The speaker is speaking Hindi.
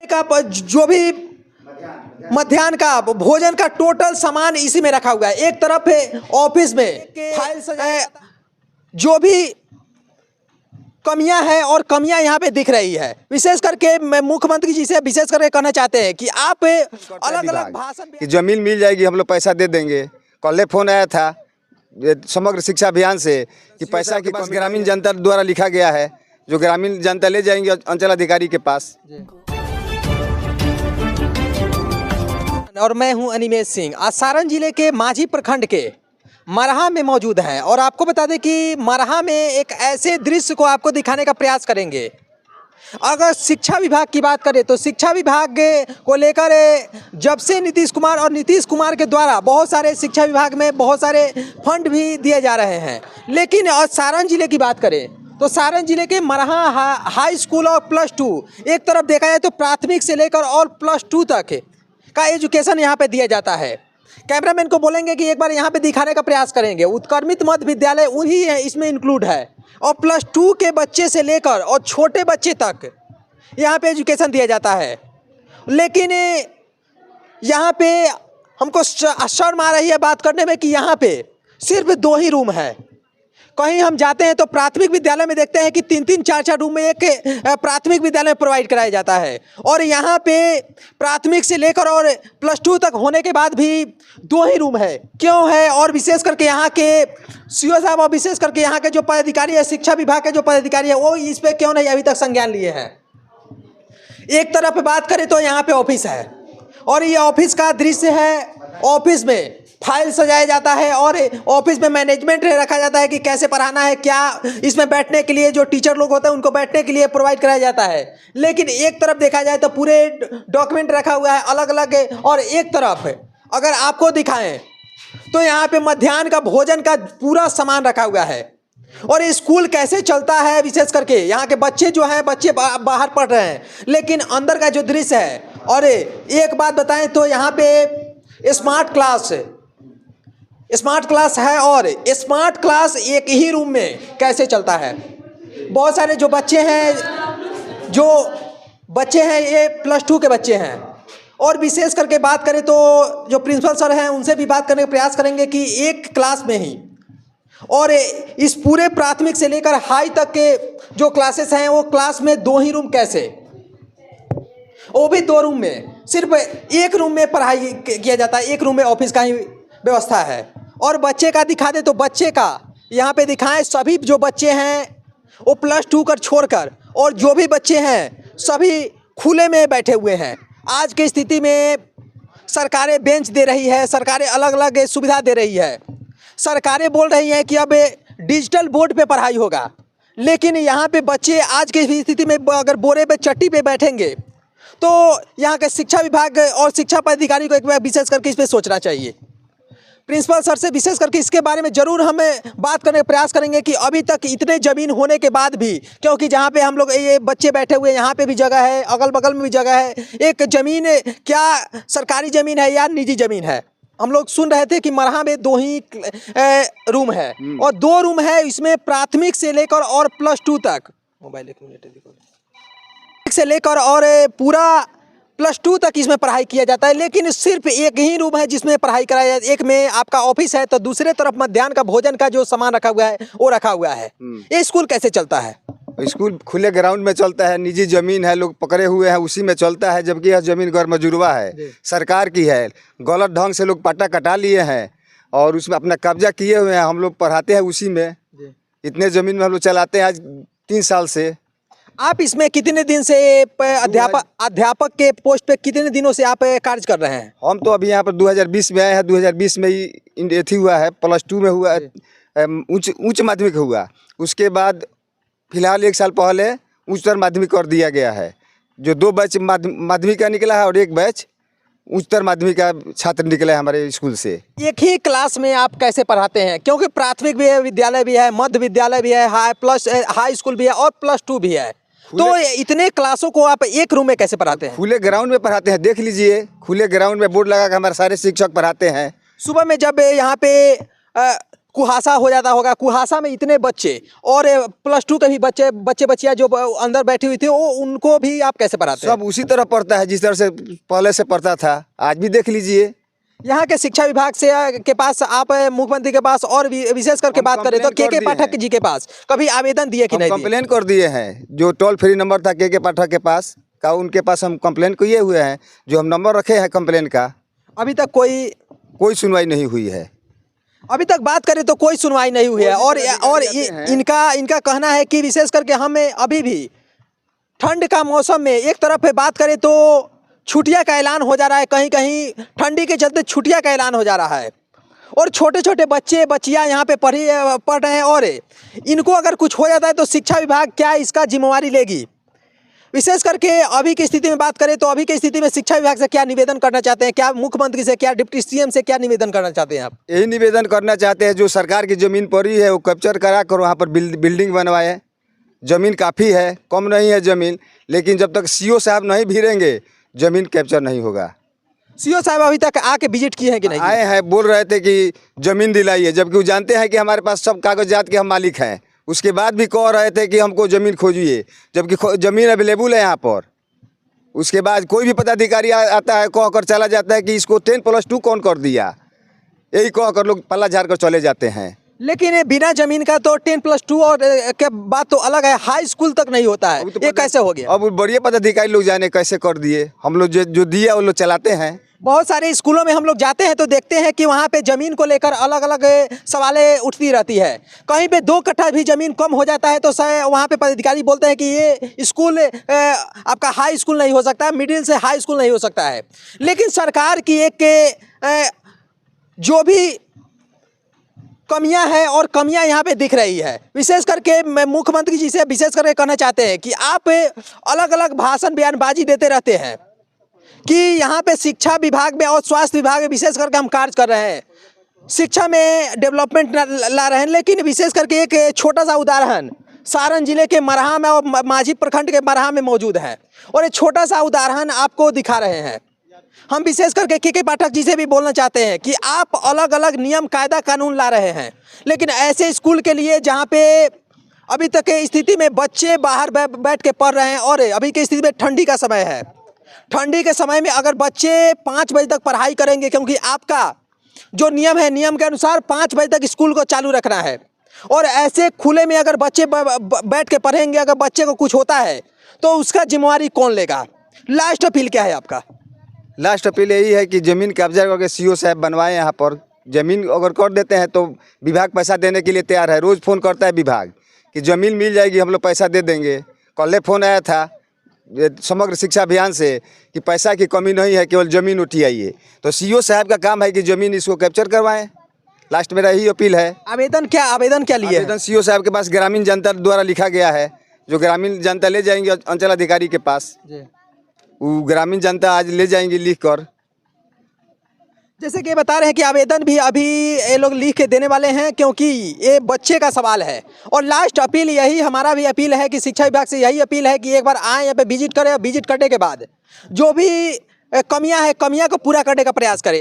का जो भी मध्याह्न का भोजन का टोटल सामान इसी में रखा हुआ है। एक तरफ ऑफिस में फाइल सजाया, जो भी कमियां हैं और कमियां यहाँ पे दिख रही है। विशेष करके मैं मुख्यमंत्री जी से विशेष करके कहना चाहते हैं कि आप अलग अलग भाषण कि जमीन मिल जाएगी, हम लोग पैसा दे देंगे। कल फोन आया था समग्र शिक्षा अभियान से कि पैसा की ग्रामीण जनता द्वारा लिखा गया है, जो ग्रामीण जनता ले जाएंगे अंचल अधिकारी के पास। और मैं हूं अनिमेश सिंह, आज सारण जिले के माझी प्रखंड के मरहा में मौजूद हैं और आपको बता दें कि मरहा में एक ऐसे दृश्य को आपको दिखाने का प्रयास करेंगे। अगर शिक्षा विभाग की बात करें तो शिक्षा विभाग को लेकर जब से नीतीश कुमार के द्वारा बहुत सारे शिक्षा विभाग में बहुत सारे फंड भी दिए जा रहे हैं, लेकिन और सारण जिले की बात करें तो सारण जिले के मरहा हाई स्कूल और +2 एक तरफ देखा जाए तो प्राथमिक से लेकर और +2 तक का एजुकेशन यहाँ पे दिया जाता है। कैमरामैन को बोलेंगे कि एक बार यहाँ पे दिखाने का प्रयास करेंगे। उत्क्रमित मध्य विद्यालय उन्हीं है इसमें इंक्लूड है और +2 के बच्चे से लेकर और छोटे बच्चे तक यहाँ पे एजुकेशन दिया जाता है। लेकिन यहाँ पे हमको शर्म आ रही है बात करने में कि यहाँ पे सिर्फ 2 ही रूम है। कहीं हम जाते हैं तो प्राथमिक विद्यालय में देखते हैं कि 3-3 4-4 रूम में एक प्राथमिक विद्यालय में प्रोवाइड कराया जाता है और यहाँ पे प्राथमिक से लेकर और +2 तक होने के बाद भी 2 ही रूम है। क्यों है? और विशेष करके यहाँ के सीओ साहब और विशेष करके यहाँ के जो पदाधिकारी है, शिक्षा विभाग के जो पदाधिकारी है, वो इस पर क्यों नहीं अभी तक संज्ञान लिए हैं। एक तरफ बात करें तो यहाँ पे ऑफिस है और ये ऑफिस का दृश्य है। ऑफिस में फाइल सजाया जाता है और ऑफिस में मैनेजमेंट रखा जाता है कि कैसे पढ़ाना है, क्या इसमें बैठने के लिए जो टीचर लोग होते हैं उनको बैठने के लिए प्रोवाइड कराया जाता है। लेकिन एक तरफ देखा जाए तो पूरे डॉक्यूमेंट रखा हुआ है अलग अलग, और एक तरफ अगर आपको दिखाएं तो यहाँ पे मध्याह्न का भोजन का पूरा सामान रखा हुआ है। और स्कूल कैसे चलता है, विशेष करके यहाँ के बच्चे जो हैं बच्चे बाहर पढ़ रहे हैं, लेकिन अंदर का जो दृश्य है। और एक बात बताएं तो यहाँ पे स्मार्ट क्लास है और स्मार्ट क्लास एक ही रूम में कैसे चलता है। बहुत सारे जो बच्चे हैं ये +2 के बच्चे हैं। और विशेष करके बात करें तो जो प्रिंसिपल सर हैं उनसे भी बात करने का प्रयास करेंगे कि एक क्लास में ही और इस पूरे प्राथमिक से लेकर हाई तक के जो क्लासेस हैं वो क्लास में 2 ही रूम कैसे, वो भी 2 रूम में, सिर्फ एक रूम में पढ़ाई किया जाता है, एक रूम में ऑफिस का ही व्यवस्था है। और बच्चे का दिखा दे तो बच्चे का यहाँ पे दिखाएं, सभी जो बच्चे हैं वो +2 कर छोड़कर और जो भी बच्चे हैं सभी खुले में बैठे हुए हैं। आज की स्थिति में सरकारें बेंच दे रही है, सरकारें अलग अलग सुविधा दे रही है, सरकारें बोल रही हैं कि अब डिजिटल बोर्ड पे पढ़ाई होगा, लेकिन यहाँ पे बच्चे आज की स्थिति में अगर बोरे पे चट्टी पे बैठेंगे तो यहाँ के शिक्षा विभाग और शिक्षा पदाधिकारी को एक बार विशेष करके इस पर सोचना चाहिए। प्रिंसिपल सर से विशेष करके इसके बारे में ज़रूर हम बात करने का प्रयास करेंगे कि अभी तक इतने ज़मीन होने के बाद भी, क्योंकि जहाँ पे हम लोग ये बच्चे बैठे हुए हैं यहाँ पे भी जगह है, अगल बगल में भी जगह है, एक ज़मीन क्या सरकारी ज़मीन है या निजी ज़मीन है। हम लोग सुन रहे थे कि मरहा में 2 ही रूम है और 2 रूम है, इसमें प्राथमिक से लेकर और +2 तक, मोबाइल 1 मिनट से लेकर और पूरा +2 तक इसमें पढ़ाई किया जाता है। लेकिन सिर्फ एक ही रूम है जिसमें पढ़ाई कराया जाता है। एक में आपका ऑफिस है तो दूसरे तरफ मध्याह्न का भोजन का जो सामान रखा हुआ है वो रखा हुआ है। ये स्कूल कैसे चलता है? स्कूल खुले ग्राउंड में चलता है, निजी जमीन है, लोग पकड़े हुए हैं उसी में चलता है, जबकि यह जमीन गैर मजरूबा है, सरकार की है। गलत ढंग से लोग पट्टा कटा लिए हैं और उसमें अपना कब्जा किए हुए हैं। हम लोग पढ़ाते हैं उसी में, इतने ज़मीन में हम लोग चलाते हैं आज 3 साल से। आप इसमें कितने दिन से अध्यापक के पोस्ट पे कितने दिनों से आप कार्य कर रहे हैं? हम तो अभी यहाँ पर 2020 में आए हैं। 2020 में ही एथी हुआ है, +2 में हुआ, उच्च माध्यमिक हुआ। उसके बाद फिलहाल 1 साल पहले उच्चतर माध्यमिक कर दिया गया है, जो 2 बैच माध्यमिक का निकला है और 1 बैच उच्चतर माध्यमिक का छात्र निकला है हमारे स्कूल से। एक ही क्लास में आप कैसे पढ़ाते हैं? क्योंकि प्राथमिक भी है, विद्यालय भी है, मध्य विद्यालय भी है, हाई स्कूल भी है और +2 भी है, तो इतने क्लासों को आप एक रूम में कैसे पढ़ाते हैं? खुले ग्राउंड में पढ़ाते हैं, देख लीजिए, खुले ग्राउंड में बोर्ड लगा कर हमारे सारे शिक्षक पढ़ाते हैं। सुबह में जब यहाँ पे कुहासा हो जाता होगा, कुहासा में इतने बच्चे और +2 के भी बच्चियाँ जो अंदर बैठी हुई थी, वो उनको भी आप कैसे पढ़ाते हैं? सब उसी तरह पढ़ता है जिस तरह से पहले से पढ़ता था। आज भी देख लीजिए। यहाँ के शिक्षा विभाग से के पास आप मुख्यमंत्री के पास और विशेष करके हम बात करें तो कंप्लेंट कर के दिए पाठक हैं। जी के पास कभी आवेदन दिए कि हम नहीं दिए? कंप्लेन कर दिए हैं। जो टोल फ्री नंबर था के पाठक के पास का, उनके पास हम कंप्लेन किए हुए हैं। जो हम नंबर रखे हैं कंप्लेन का, अभी तक कोई सुनवाई नहीं हुई है। अभी तक बात करें तो कोई सुनवाई नहीं हुई है। कोई भी और अधिकारी आते हैं। इनका कहना है कि विशेष करके हमें अभी भी ठंड का मौसम में एक तरफ पे बात करें तो छुट्टियां का ऐलान हो जा रहा है, कहीं कहीं ठंडी के चलते छुट्टियां का ऐलान हो जा रहा है और छोटे छोटे बच्चियां यहाँ पे पढ़ रहे हैं और इनको अगर कुछ हो जाता है तो शिक्षा विभाग क्या इसका जिम्मेवारी लेगी? विशेष करके अभी की स्थिति में बात करें तो अभी की स्थिति में शिक्षा विभाग से क्या निवेदन करना चाहते हैं? क्या मुख्यमंत्री से, क्या डिप्टी सीएम से क्या निवेदन करना चाहते हैं आप? यही निवेदन करना चाहते हैं, जो सरकार की ज़मीन पड़ी है वो कैप्चर करा कर वहाँ पर बिल्डिंग बनवाए। ज़मीन काफ़ी है, कम नहीं है ज़मीन, लेकिन जब तक सीओ साहब नहीं भिड़ेंगे ज़मीन कैप्चर नहीं होगा। सीओ साहब अभी तक आके विजिट किए हैं कि नहीं? आए हैं, बोल रहे थे कि ज़मीन दिलाइए, जबकि वो जानते हैं कि हमारे पास सब कागजात के हम मालिक हैं। उसके बाद भी कह रहे थे कि हमको ज़मीन खोजिए, जबकि ज़मीन अवेलेबल है यहाँ पर। उसके बाद कोई भी पदाधिकारी आता है, कह कर चला जाता है कि इसको 10+2 कौन कर दिया, यही कह कर लोग पल्ला झाड़ कर चले जाते हैं। लेकिन बिना जमीन का तो 10+2 और के बात तो अलग है, हाई स्कूल तक नहीं होता है। ये कैसे हो गया? अब बड़े पदाधिकारी लोग जाने कैसे कर दिए। हम लोग जो दिया वो लोग चलाते हैं। बहुत सारे स्कूलों में हम लोग जाते हैं तो देखते हैं कि वहाँ पे ज़मीन को लेकर अलग अलग सवालें उठती रहती है। कहीं पे 2 कट्ठा भी ज़मीन कम हो जाता है तो वहाँ पे पदाधिकारी बोलते हैं कि ये स्कूल आपका हाई स्कूल नहीं हो सकता, मिडिल से हाई स्कूल नहीं हो सकता है। लेकिन सरकार की जो भी कमियां हैं और कमियां यहाँ पे दिख रही है। विशेष करके मैं मुख्यमंत्री जी से विशेष करके कहना चाहते हैं कि आप अलग अलग भाषण बयानबाजी देते रहते हैं कि यहाँ पे शिक्षा विभाग में और स्वास्थ्य विभाग में विशेष करके हम कार्य कर रहे हैं, शिक्षा में डेवलपमेंट ला रहे हैं। लेकिन विशेष करके एक छोटा सा उदाहरण सारण जिले के मरहा में और माझी प्रखंड के मरहा में मौजूद है और एक छोटा सा उदाहरण आपको दिखा रहे हैं। हम विशेष करके के पाठक जी से भी बोलना चाहते हैं कि आप अलग अलग नियम कायदा कानून ला रहे हैं, लेकिन ऐसे स्कूल के लिए जहाँ पे अभी तक की स्थिति में बच्चे बाहर बैठ के पढ़ रहे हैं और अभी की स्थिति में ठंडी का समय है। ठंडी के समय में अगर बच्चे 5 बजे तक पढ़ाई करेंगे, क्योंकि आपका जो नियम है, नियम के अनुसार 5 बजे तक स्कूल को चालू रखना है और ऐसे खुले में अगर बच्चे बैठ के पढ़ेंगे, अगर बच्चे को कुछ होता है तो उसका जिम्मेवारी कौन लेगा? लास्ट अपील क्या है आपका? लास्ट अपील यही है कि ज़मीन कब्जा करके सीओ साहब बनवाए। यहाँ पर ज़मीन अगर कर देते हैं तो विभाग पैसा देने के लिए तैयार है। रोज़ फ़ोन करता है विभाग कि ज़मीन मिल जाएगी, हम लोग पैसा दे देंगे। कल फ़ोन आया था समग्र शिक्षा अभियान से कि पैसा की कमी नहीं है, केवल ज़मीन उठाइए। तो सीओ साहब का काम है कि ज़मीन इसको कैप्चर करवाएं। लास्ट मेरा यही अपील है। आवेदन क्या लिए? आवेदन सीओ साहब के पास ग्रामीण जनता द्वारा लिखा गया है, जो ग्रामीण जनता ले जाएंगे अंचल अधिकारी के पास। वो ग्रामीण जनता आज ले जाएंगे लिख कर। जैसे कि बता रहे हैं कि आवेदन भी अभी ये लोग लिख के देने वाले हैं, क्योंकि ये बच्चे का सवाल है। और लास्ट अपील यही हमारा भी अपील है कि शिक्षा विभाग से यही अपील है कि एक बार आए यहाँ पे विजिट करें और विजिट करने के बाद जो भी कमियां हैं, कमियां को पूरा करने का प्रयास करें।